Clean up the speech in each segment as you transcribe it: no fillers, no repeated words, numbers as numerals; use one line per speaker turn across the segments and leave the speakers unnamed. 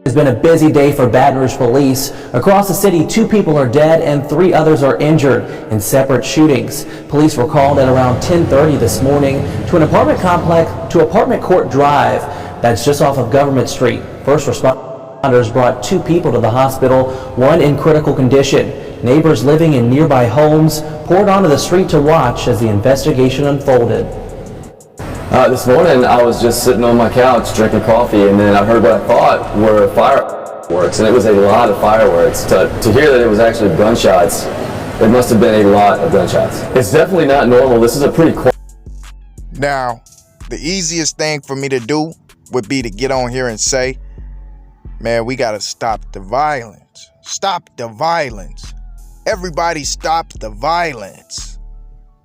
It's been a busy day for Baton Rouge police. Across the city, 2 people are dead and 3 others are injured in separate shootings. Police were called at around 10:30 this morning to an apartment complex, to Apartment Court Drive that's just off of Government Street. First responders brought 2 people to the hospital, one in critical condition. Neighbors living in nearby homes poured onto the street to watch as the investigation unfolded.
This morning I was just sitting on my couch drinking coffee, and then I heard what I thought were fireworks, and it was a lot of fireworks. To hear that it was actually gunshots, it must have been a lot of gunshots. It's definitely not normal. This is a pretty quiet.
Now, the easiest thing for me to do would be to get on here and say, man, we gotta stop the violence. Stop the violence. Everybody stop the violence.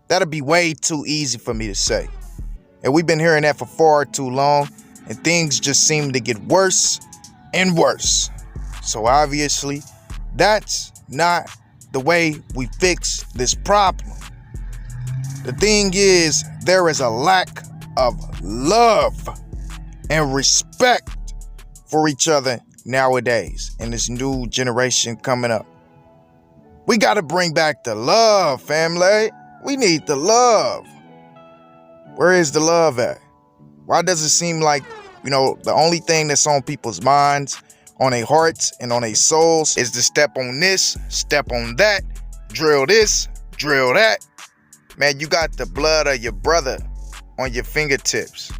That'd be way too easy for me to say. And we've been hearing that for far too long, and things just seem to get worse and worse. So obviously, that's not the way we fix this problem. The thing is, there is a lack of love and respect for each other nowadays in this new generation coming up. We got to bring back the love, family. We need the love. Where is the love at? Why does it seem like, the only thing that's on people's minds, on their hearts, and on their souls is to step on this, step on that, drill this, drill that? Man, you got the blood of your brother on your fingertips.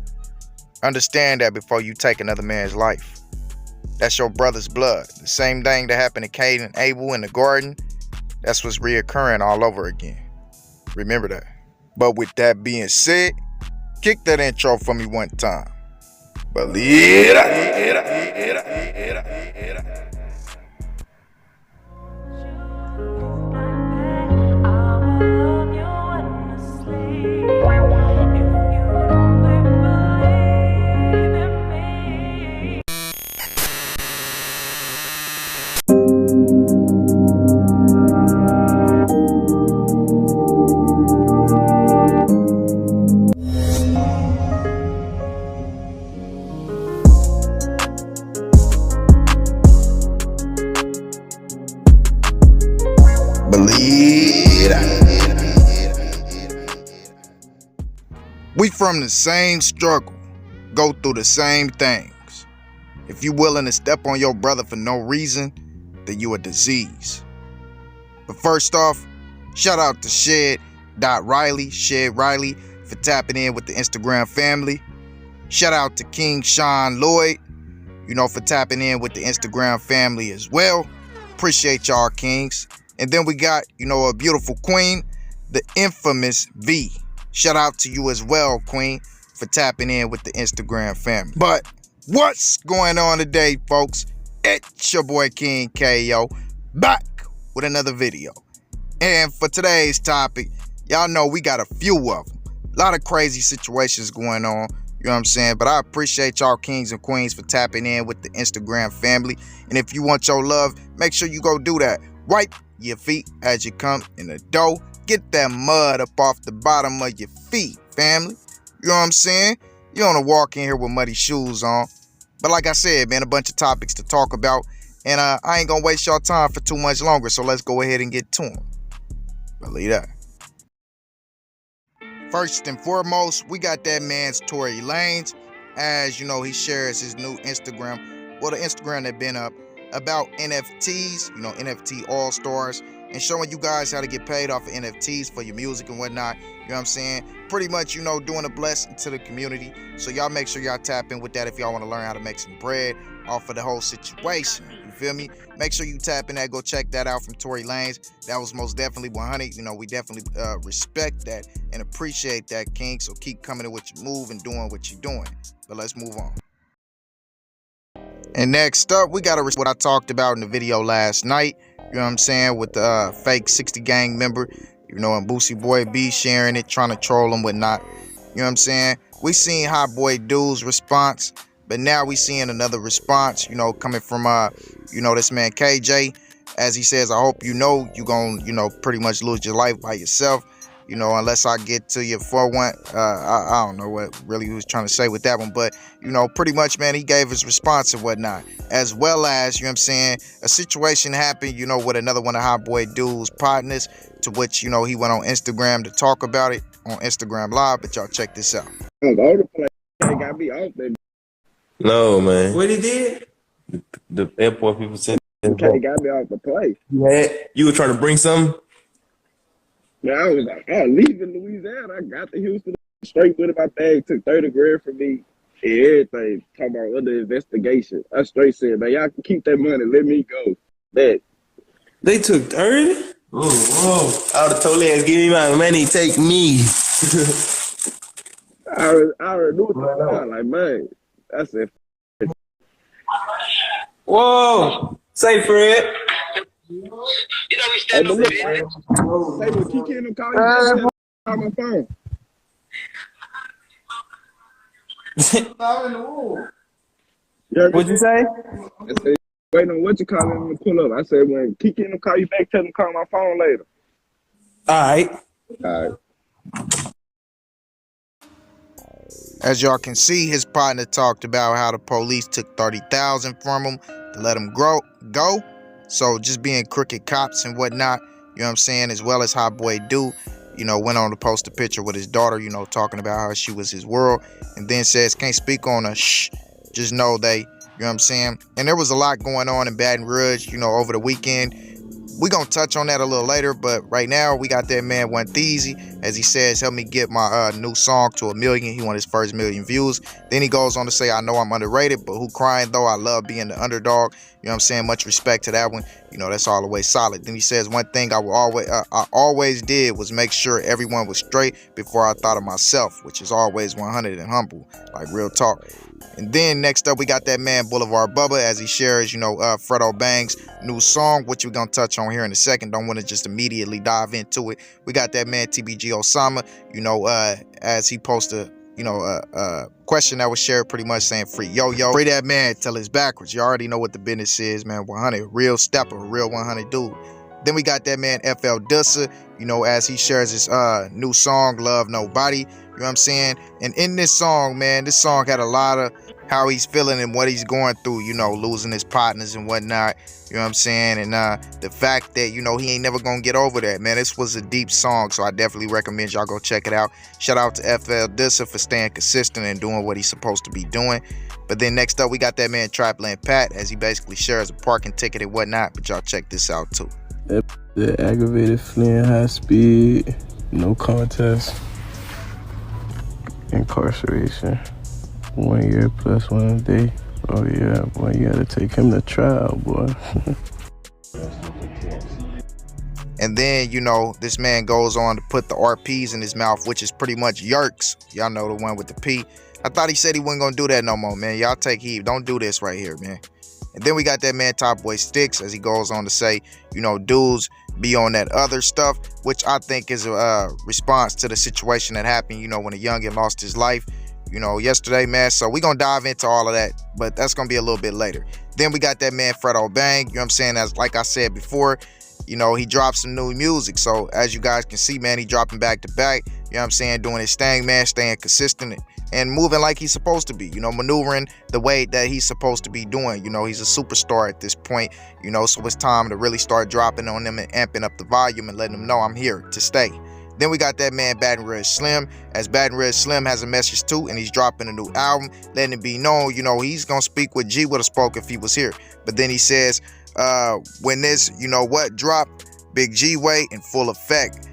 Understand that before you take another man's life. That's your brother's blood. The same thing that happened to Cain and Abel in the garden, that's what's reoccurring all over again. Remember that. But with that being said, kick that intro for me one time. Believe it. We from the same struggle, go through the same things. If you willing to step on your brother for no reason, then you a disease. But first off, shout out to Shed Riley for tapping in with the Instagram family. Shout out to King Sean Lloyd, for tapping in with the Instagram family as well. Appreciate y'all, kings. And then we got, a beautiful queen, the infamous V. Shout out to you as well, Queen, for tapping in with the Instagram family. But what's going on today, folks? It's your boy King KO, back with another video. And for today's topic, y'all know we got a few of them. A lot of crazy situations going on, you know what I'm saying? But I appreciate y'all kings and queens for tapping in with the Instagram family. And if you want your love, make sure you go do that. Wipe your feet as you come in the door. Get that mud up off the bottom of your feet, family. You know what I'm saying? You don't want to walk in here with muddy shoes on. But like I said, man, a bunch of topics to talk about. And I ain't going to waste y'all time for too much longer. So let's go ahead and get to them. Believe that. First and foremost, we got that man's Tory Lanez. As he shares his new Instagram. Well, the Instagram that been up about NFTs, NFT All-Stars, and showing you guys how to get paid off of NFTs for your music and whatnot. You know what I'm saying? Pretty much, doing a blessing to the community. So y'all make sure y'all tap in with that if y'all want to learn how to make some bread off of the whole situation. You feel me? Make sure you tap in that. Go check that out from Tory Lanez. That was most definitely 100. We definitely respect that and appreciate that, King. So keep coming in with your move and doing what you're doing. But let's move on. And next up, we got what I talked about in the video last night. You know what I'm saying? With the fake 60 gang member, and Boosie Boy B sharing it, trying to troll him, whatnot. You know what I'm saying? We seen Hot Boy Dude's response, but now we seeing another response, coming from, this man KJ. As he says, I hope you gonna, pretty much lose your life by yourself. You know, unless I get to your 4-1, I don't know what really he was trying to say with that one, but you know, pretty much, man, he gave his response and whatnot, as well as, you know what I'm saying, a situation happened, you know, with another one of Hot Boy Dude's partners, to which, you know, he went on Instagram to talk about it on Instagram Live, but y'all check this out.
They got me out there.
No, man.
What he did?
The airport people said
Okay, got me out the play.
you were trying to bring something?
Man, I was leaving Louisiana. I got to Houston straight with it. My bag took 30 grand from me and everything. Talking about under investigation. I straight said, man, y'all can keep that money. Let me go. That.
They took 30?
Oh, I would have told Lance, give me my money, take me.
I already knew what I was like, man. I said,
Whoa! Say, Fred.
hey, but look, say when Kiki and them call you, call my phone.
What'd you say?
I said, waiting on what you calling them to pull up. I said, when Kiki and them call you back, tell them to call my phone later.
All right.
All right.
As y'all can see, his partner talked about how the police took $30,000 from him to let him go. So just being crooked cops and whatnot, you know what I'm saying, as well as Hot Boy Dude, you know, went on to post a picture with his daughter, you know, talking about how she was his world, and then says, can't speak on her, shh, just know they, you know what I'm saying. And there was a lot going on in Baton Rouge, you know, over the weekend. We're going to touch on that a little later, but right now we got that man One Theezy, as he says, help me get my new song to 1 million. He wanted his first 1 million views. Then he goes on to say, I know I'm underrated, but who crying though? I love being the underdog. You know what I'm saying? Much respect to that one. You know, that's all the way solid. Then he says, one thing I always did was make sure everyone was straight before I thought of myself, which is always 100 and humble, like real talk. And then next up, we got that man Boulevard Bubba, as he shares, you know, Fredo Bang's new song, which we're going to touch on here in a second. Don't want to just immediately dive into it. We got that man TBG Osama, you know, as he posted, you know, a question that was shared pretty much saying free yo-yo. Free that man till it's backwards. You already know what the business is, man. 100, real stepper, real 100 dude. Then we got that man FL Dussa, you know, as he shares his new song, Love Nobody. You know what I'm saying? And in this song, man, this song had a lot of how he's feeling and what he's going through, you know, losing his partners and whatnot. You know what I'm saying? And the fact that, you know, he ain't never gonna get over that, man. This was a deep song, so I definitely recommend y'all go check it out. Shout out to FL Dussa for staying consistent and doing what he's supposed to be doing. But then next up, we got that man Trapland Pat, as he basically shares a parking ticket and whatnot. But y'all check this out too.
The aggravated fleeing high speed, no contest, incarceration, 1 year plus 1 day. Oh yeah, boy, you gotta take him to trial, boy.
And then, you know, this man goes on to put the RPs in his mouth, which is pretty much yerks. Y'all know the one with the P. I thought he said he wasn't gonna do that no more, man. Y'all take heed. Don't do this right here, man. And then we got that man Top Boy Sticks, as he goes on to say, you know, dudes be on that other stuff, which I think is a response to the situation that happened, you know, when a youngin lost his life, you know, yesterday, man. So we're gonna dive into all of that, but that's gonna be a little bit later. Then we got that man Fredo Bang, you know what I'm saying, as like I said before, you know, he dropped some new music. So as you guys can see, man, he dropping back to back, you know what I'm saying, doing his thing, man, staying consistent and moving like he's supposed to be, you know, maneuvering the way that he's supposed to be doing. You know, he's a superstar at this point, you know, so it's time to really start dropping on them and amping up the volume and letting them know I'm here to stay. Then we got that man Baton Rouge Slim, as Baton Rouge Slim has a message too, and he's dropping a new album, letting it be known, you know, he's gonna speak what G would have spoke if he was here. But then he says, when this, you know what, drop, Big G way in full effect,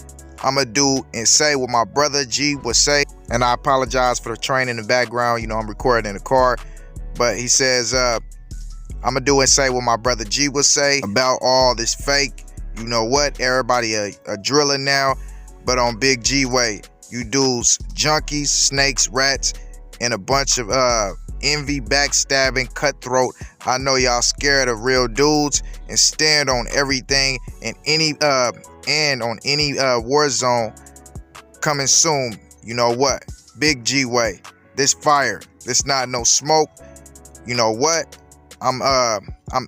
I'ma do and say what my brother G would say. And I apologize for the train in the background, you know, I'm recording in the car. But he says, I'ma do and say what my brother G would say about all this fake, you know what, everybody a driller now, but on Big G way, you dudes junkies, snakes, rats, and a bunch of envy, backstabbing, cutthroat. I know y'all scared of real dudes and stand on everything and any war zone coming soon. You know what? Big G way. This fire. This not no smoke. You know what? I'm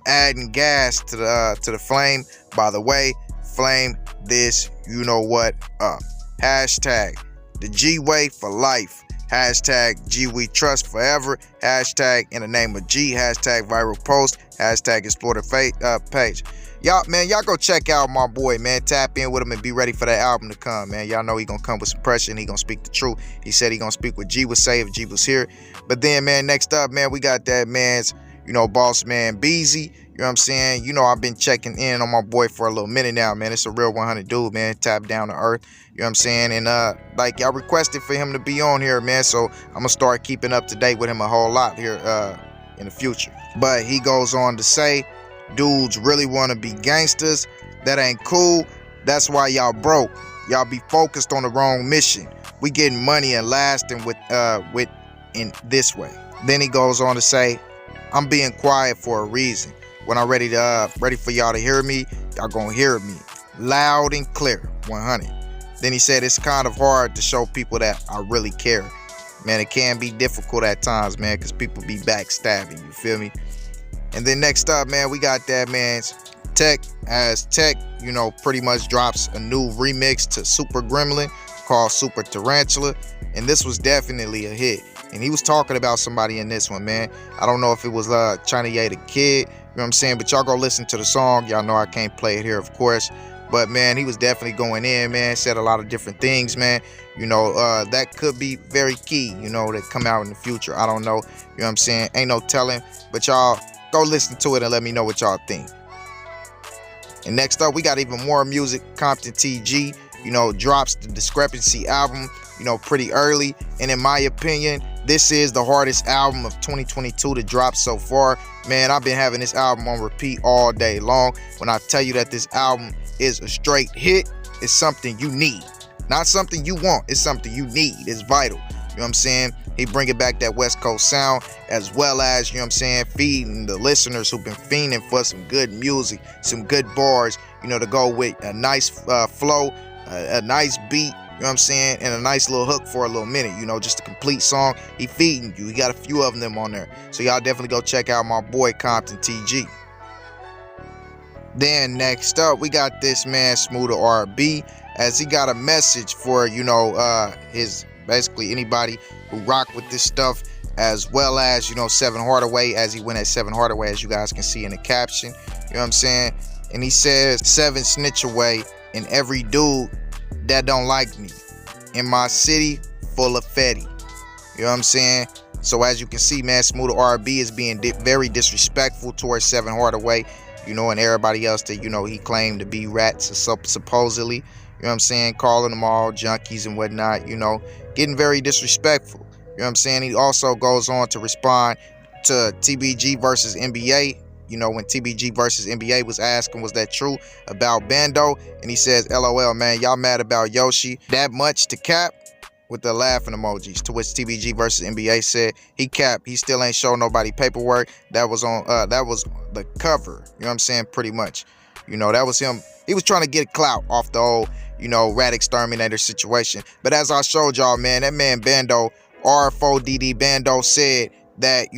adding gas to the flame. By the way, flame this, you know what, up. Hashtag the G way for life. Hashtag G we trust forever. Hashtag in the name of G. Hashtag viral post. Hashtag explore the page. Y'all, man, y'all go check out my boy, man. Tap in with him and be ready for that album to come, man. Y'all know he gonna come with some pressure and he gonna speak the truth. He said he gonna speak what G would say if G was here. But then, man, next up, man, we got that man's, boss man Beezy. You know what I'm saying? I've been checking in on my boy for a little minute now, man. It's a real 100 dude, man. Tap down to earth. You know what I'm saying? And like y'all requested for him to be on here, man. So I'm gonna start keeping up to date with him a whole lot here in the future. But he goes on to say, dudes really want to be gangsters. That ain't cool. That's why y'all broke. Y'all be focused on the wrong mission. We getting money and lasting with in this way. Then he goes on to say, I'm being quiet for a reason. When I'm ready for y'all to hear me, y'all gonna hear me loud and clear. 100. Then he said it's kind of hard to show people that I really care. Man, it can be difficult at times, man, because people be backstabbing, you feel me? And then next up, man, we got that man's Tech. As Tech, pretty much drops a new remix to Super Gremlin called Super Tarantula. And this was definitely a hit. And he was talking about somebody in this one, man. I don't know if it was China Ye the Kid, you know what I'm saying? But y'all go listen to the song. Y'all know I can't play it here, of course. But, man, he was definitely going in, man. Said a lot of different things, man. That could be very key, that come out in the future. I don't know. You know what I'm saying? Ain't no telling. But y'all go listen to it and let me know what y'all think. And next up, we got even more music. Compton TG, drops the Discrepancy album, pretty early. And in my opinion, this is the hardest album of 2022 to drop so far. Man, I've been having this album on repeat all day long. When I tell you that this album is a straight hit, it's something you need. Not something you want, it's something you need. It's vital. You know what I'm saying? He bringing back that West Coast sound, as well as, feeding the listeners who've been fiending for some good music, some good bars, to go with a nice flow, a nice beat, you know what I'm saying, and a nice little hook for a little minute, just a complete song. He feeding you. He got a few of them on there. So y'all definitely go check out my boy Compton TG. Then next up, we got this man Smoother RB, as he got a message for, his basically anybody who rock with this stuff, as well as, Seven Hardaway, as he went at Seven Hardaway, as you guys can see in the caption. You know what I'm saying? And he says, Seven snitch away, and every dude that don't like me in my city full of fetty. You know what I'm saying? So as you can see, man, Smoother RB is being very disrespectful towards Seven Hardaway, and everybody else that, he claimed to be rats supposedly. You know what I'm saying? Calling them all junkies and whatnot, getting very disrespectful. You know what I'm saying? He also goes on to respond to TBG versus NBA. When TBG versus NBA was asking, was that true about Bando? And he says, LOL, man, y'all mad about Yoshi that much to cap? With the laughing emojis. To which TBG versus NBA said, he capped. He still ain't show nobody paperwork. That was on, that was the cover. You know what I'm saying? Pretty much. That was him. He was trying to get clout off the old, rat exterminator situation. But as I showed y'all, man, that man Bando, R4DD Bando, said that,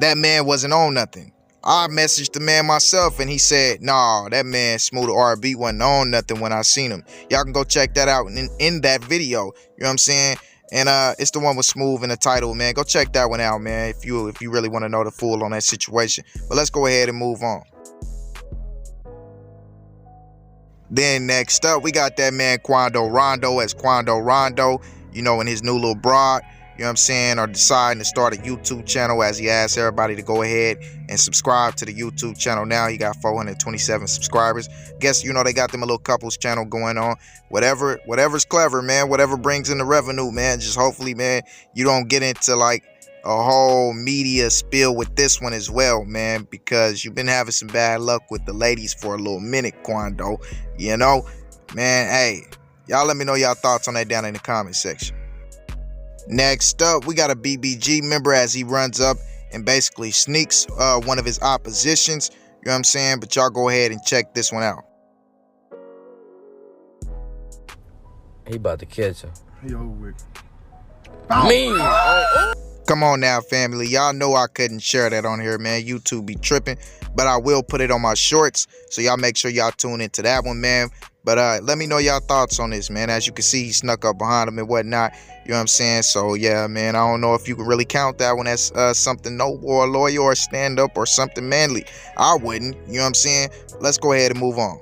that man wasn't on nothing. I messaged the man myself and he said, nah, that man Smoother RB wasn't on nothing when I seen him. Y'all can go check that out in that video. You know what I'm saying? And it's the one with Smooth in the title, man. Go check that one out, man, if you really want to know the full on that situation. But let's go ahead and move on. Then next up, we got that man Quando Rondo, as Quando Rondo, and his new little broad, you know what I'm saying, are deciding to start a YouTube channel, as he asks everybody to go ahead and subscribe to the YouTube channel now. He got 427 subscribers. Guess, they got them a little couples channel going on. Whatever's clever, man. Whatever brings in the revenue, man. Just hopefully, man, you don't get into like a whole media spill with this one as well, man, because you've been having some bad luck with the ladies for a little minute, Quando. Man, hey, y'all let me know y'all thoughts on that down in the comment section. Next up, we got a BBG member, as he runs up and basically sneaks one of his oppositions. You know what I'm saying? But y'all go ahead and check this one out.
He about to catch him.
He over with.
Me!
Come on now, family. Y'all know I couldn't share that on here, man. YouTube be tripping. But I will put it on my shorts. So y'all make sure y'all tune into that one, man. But let me know y'all thoughts on this, man. As you can see, he snuck up behind him and whatnot. You know what I'm saying? So, yeah, man, I don't know if you can really count that one as something noble or loyal or stand-up or something manly. I wouldn't. You know what I'm saying? Let's go ahead and move on.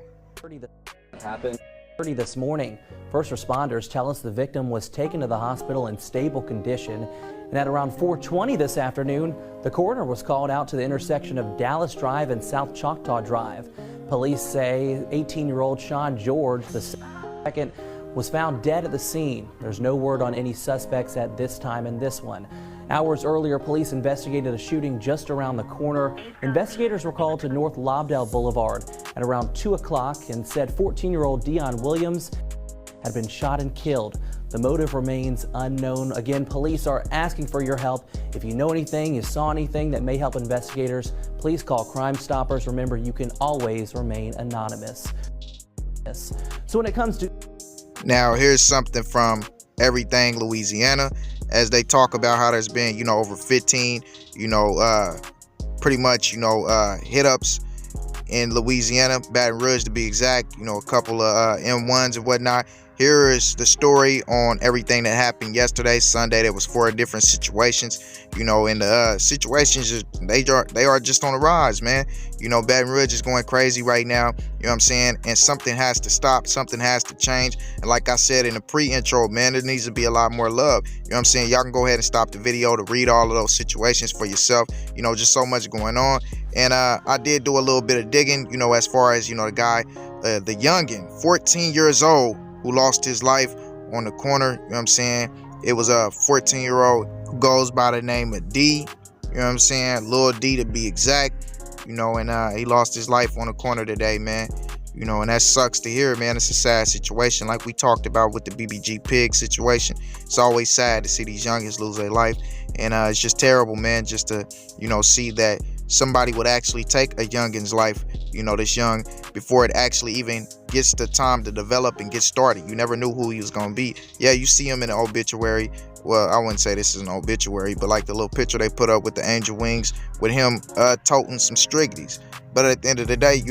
Happened this morning. First responders tell us the victim was taken to the hospital in stable condition. And at around 4:20 this afternoon, the coroner was called out to the intersection of Dallas Drive and South Choctaw Drive. Police say 18-year-old Sean George II was found dead at the scene. There's no word on any suspects at this time in this one. Hours earlier, police investigated a shooting just around the corner. Investigators were called to North Lobdell Boulevard at around 2 o'clock and said 14-year-old Dion Williams had been shot and killed. The motive remains unknown. Again, police are asking for your help. If you know anything, you saw anything that may help investigators, please call Crime Stoppers. Remember, you can always remain anonymous. So when it comes to...
Now, here's something from Everything Louisiana, as they talk about how there's been, over 15, pretty much, hit-ups in Louisiana, Baton Rouge to be exact, a couple of M1s and whatnot. Here is the story on everything that happened yesterday, Sunday. There was 4 different situations, and the situations, they are just on the rise, man. Baton Rouge is going crazy right now, you know what I'm saying? And something has to stop, something has to change. And like I said in the pre-intro, man, there needs to be a lot more love. You know what I'm saying? Y'all can go ahead and stop the video to read all of those situations for yourself. Just so much going on. And I did do a little bit of digging, as far as, the guy, the youngin', 14 years old, who lost his life on the corner. You know what I'm saying? It was a 14-year-old who goes by the name of D. You know what I'm saying? Lil D to be exact. And he lost his life on the corner today, man. And that sucks to hear, man. It's a sad situation, like we talked about with the BBG pig situation. It's always sad to see these youngins lose their life. And it's just terrible, man, just to, see that somebody would actually take a youngin's life, this young, before it actually even gets the time to develop and get started. You never knew who he was going to be. Yeah, you see him in an obituary. Well, I wouldn't say this is an obituary, but like the little picture they put up with the angel wings with him toting some striggities. But at the end of the day,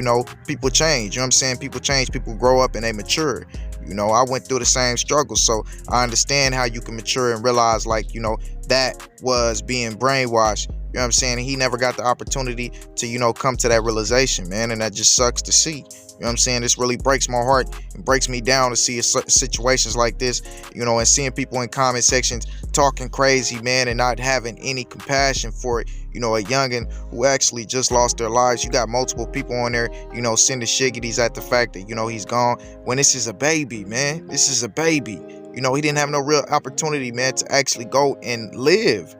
people change. You know what I'm saying? People change, people grow up and they mature. I went through the same struggle, so I understand how you can mature and realize, that was being brainwashed. You know what I'm saying? And he never got the opportunity to, come to that realization, man. And that just sucks to see. You know what I'm saying? This really breaks my heart and breaks me down to see situations like this, and seeing people in comment sections talking crazy, man, and not having any compassion for it. A youngin' who actually just lost their lives. You got multiple people on there, sending shiggities at the fact that, he's gone, when this is a baby, man. This is a baby. He didn't have no real opportunity, man, to actually go and live.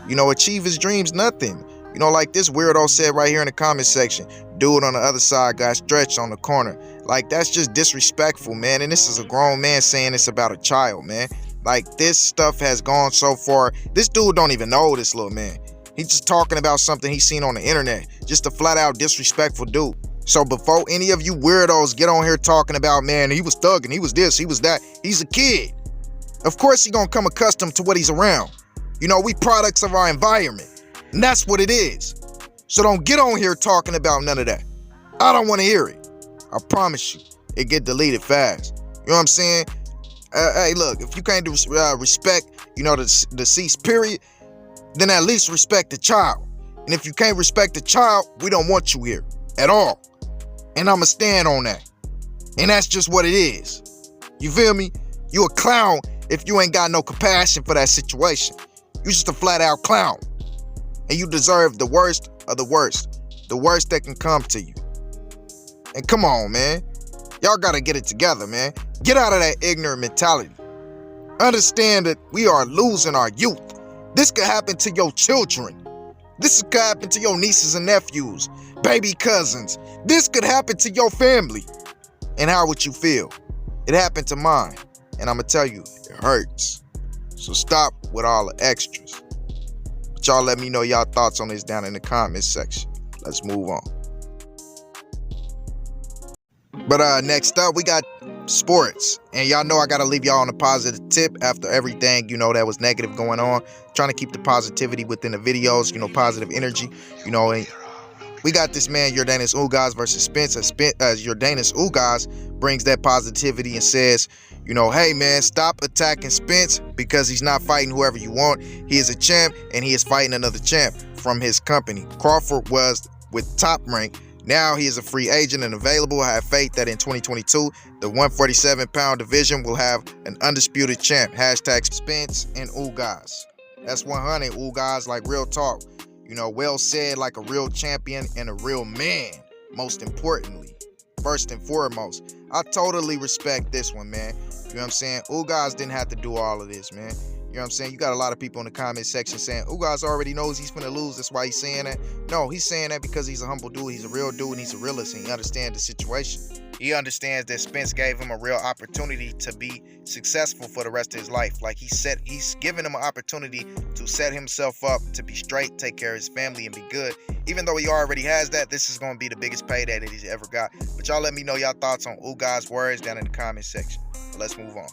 Achieve his dreams, nothing. Like this weirdo said right here in the comment section, dude on the other side got stretched on the corner. Like, that's just disrespectful, man. And this is a grown man saying it's about a child, man. Like, this stuff has gone so far. This dude don't even know this little man. He's just talking about something he's seen on the internet. Just a flat out disrespectful dude. So before any of you weirdos get on here talking about, man, he was thugging, he was this, he was that, he's a kid. Of course he gonna come accustomed to what he's around. We products of our environment. And that's what it is. So don't get on here talking about none of that. I don't want to hear it. I promise you, it get deleted fast. You know what I'm saying? Hey, look, if you can't respect, the deceased period, then at least respect the child. And if you can't respect the child, we don't want you here at all. And I'ma stand on that. And that's just what it is. You feel me? You a clown if you ain't got no compassion for that situation. You just a flat out clown. And you deserve the worst of the worst. The worst that can come to you. And come on, man. Y'all gotta get it together, man. Get out of that ignorant mentality. Understand that we are losing our youth. This could happen to your children. This could happen to your nieces and nephews, baby cousins. This could happen to your family. And how would you feel? It happened to mine. And I'm gonna tell you, it hurts. So stop with all the extras. But y'all let me know y'all thoughts on this down in the comments section. Let's move on. But next up, we got sports. And y'all know I gotta leave y'all on a positive tip after everything, that was negative going on. Trying to keep the positivity within the videos, positive energy, and we got this man, Yordanis Ugas versus Spence. Yordanis Ugas brings that positivity and says, hey man, stop attacking Spence because he's not fighting whoever you want. He is a champ and he is fighting another champ from his company. Crawford was with Top Rank. Now he is a free agent and available. I have faith that in 2022, the 147-pound division will have an undisputed champ. Hashtag Spence and Ugas. That's 100 Ugas, like real talk. Well said, like a real champion and a real man, most importantly, first and foremost. I totally respect this one, man. You know what I'm saying? Ugas didn't have to do all of this, man. You know what I'm saying? You got a lot of people in the comment section saying, Ugas already knows he's finna lose, that's why he's saying that. No, he's saying that because he's a humble dude, he's a real dude, and he's a realist, and he understands the situation. He understands that Spence gave him a real opportunity to be successful for the rest of his life. Like he's given him an opportunity to set himself up to be straight, take care of his family, and be good. Even though he already has that, this is going to be the biggest payday that he's ever got. But y'all let me know y'all thoughts on Ugas' words down in the comment section. But let's move on.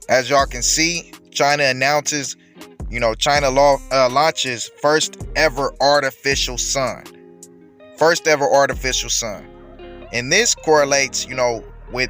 As y'all can see, China announces, China launches first ever artificial sun. First ever artificial sun. And this correlates, with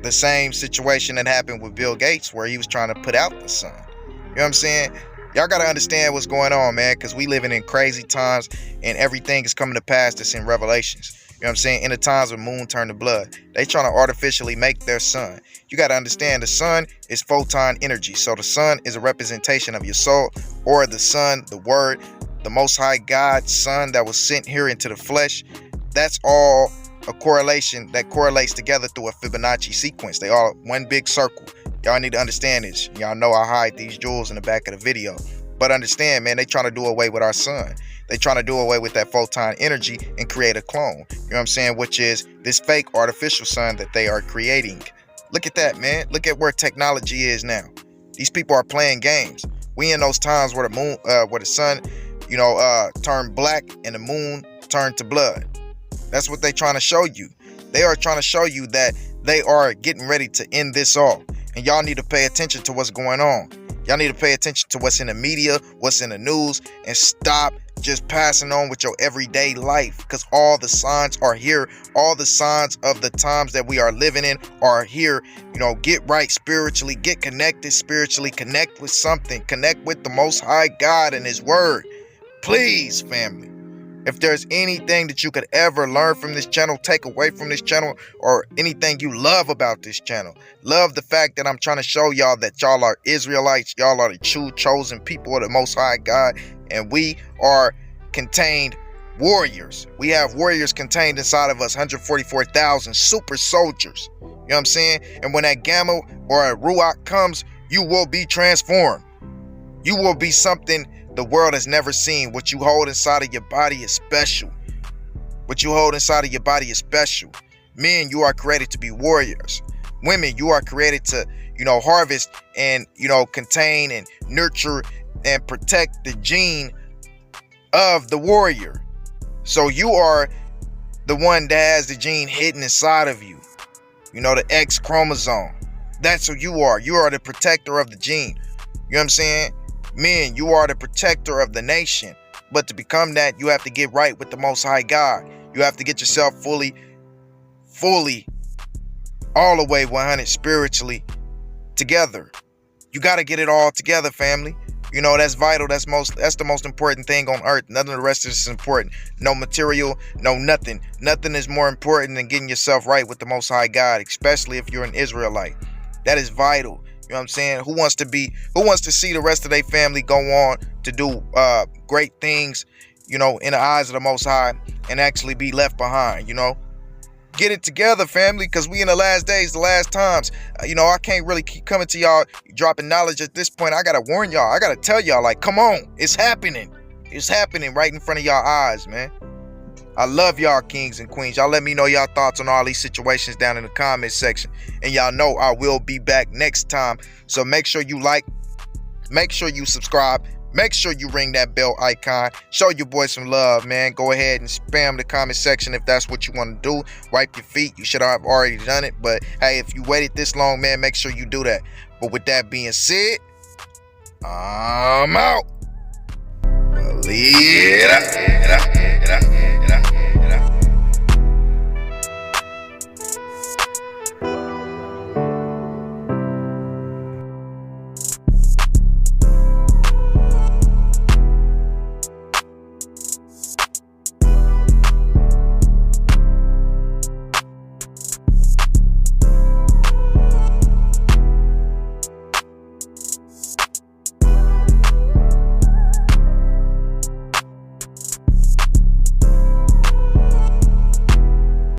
the same situation that happened with Bill Gates, where he was trying to put out the sun. You know what I'm saying? Y'all got to understand what's going on, man, because we living in crazy times and everything is coming to pass that's in Revelations. You know what I'm saying? In the times when moon turned to blood, they trying to artificially make their sun. You got to understand the sun is photon energy. So the sun is a representation of your soul, or the sun, the word, the most high God, son that was sent here into the flesh. That's all a correlation that correlates together through a Fibonacci sequence. They all one big circle. Y'all need to understand this. Y'all know I hide these jewels in the back of the video. But understand, man, they trying to do away with our sun. They trying to do away with that photon energy and create a clone. You know what I'm saying? Which is this fake artificial sun that they are creating. Look at that, man. Look at where technology is now. These people are playing games. We in those times where the moon, where the sun, turned black and the moon turned to blood. That's what they trying to show you. They are trying to show you that they are getting ready to end this all. And y'all need to pay attention to what's going on. Y'all need to pay attention to what's in the media, what's in the news, and stop just passing on with your everyday life, because all the signs are here. All the signs of the times that we are living in are here. Get right spiritually, get connected spiritually, connect with something, connect with the Most High God and His Word. Please, family. If there's anything that you could ever learn from this channel, take away from this channel, or anything you love about this channel, love the fact that I'm trying to show y'all that y'all are Israelites, y'all are the true chosen people of the Most High God, and we are contained warriors. We have warriors contained inside of us, 144,000 super soldiers. You know what I'm saying? And when that Gamma or a Ruach comes, you will be transformed. You will be something the world has never seen. What you hold inside of your body is special. What you hold inside of your body is special. Men, you are created to be warriors. Women, you are created to, harvest and, contain and nurture and protect the gene of the warrior. So you are the one that has the gene hidden inside of you. The X chromosome. That's who you are. You are the protector of the gene. You know what I'm saying? Men, you are the protector of the nation. But to become that, you have to get right with the Most High God. You have to get yourself fully, all the way 100 spiritually together. You got to get it all together, family. That's vital. That's the most important thing on earth. None of the rest of this is important. No material, no nothing. Nothing is more important than getting yourself right with the Most High God, especially if you're an Israelite. That is vital. You know what I'm saying? Who wants to see the rest of their family go on to do great things, in the eyes of the Most High, and actually be left behind, Get it together, family, because we in the last days, the last times. I can't really keep coming to y'all dropping knowledge at this point. I got to warn y'all. I got to tell y'all, like, come on. It's happening. It's happening right in front of y'all eyes, man. I love y'all kings and queens. Y'all let me know y'all thoughts on all these situations down in the comment section. And y'all know I will be back next time. So make sure you like, make sure you subscribe, Make sure you ring that bell icon. Show your boy some love, man. Go ahead and spam the comment section if that's what you want to do. Wipe your feet. You should have already done it. But hey, if you waited this long, man, make sure you do that. But with that being said, I'm out. Believe it up.